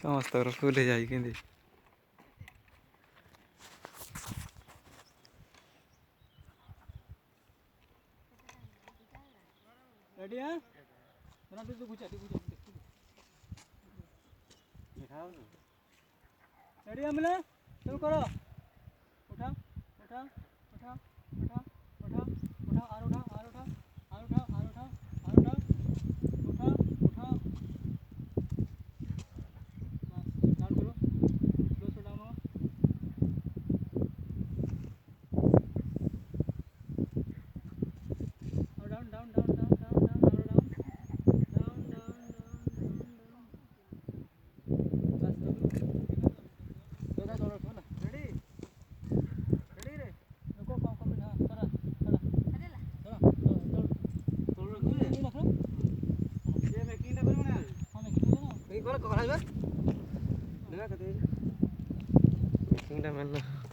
ସମସ୍ତଙ୍କର ଫୁଲ୍ ହେଇଯାଏ କେମିତି रेडी है बना दे घुचा रेडी है मिले शुरू करो उठा उठा उठा उठा उठा उठा आर उठा आर उठा आर उठा आर उठा आर उठा उठा उठा डाउन करो स्लो स्लो डाउन हो down down down down down down down down down making ଟା